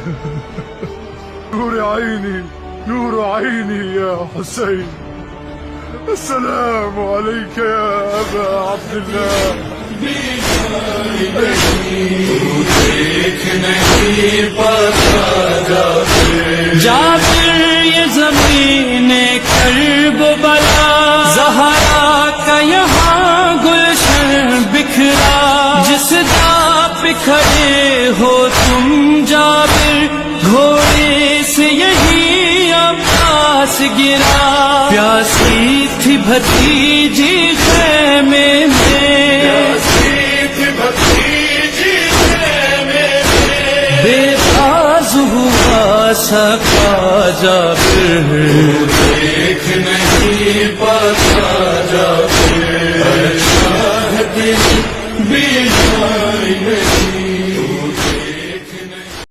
نور عيني نور عيني يا حسين، السلام عليك يا أبا عبد الله। जाबिर ये ज़मीने करबला, ज़हरा का यहाँ गुलशन बिखरा। जिस जा पे खड़े हो तुम जाबिर, घोड़े से यही अब्बास गिरा। प्यासी थी भतीजी खेमे में, बेताज हुआ सका जाबिर, देख नहीं पाता जाबिर।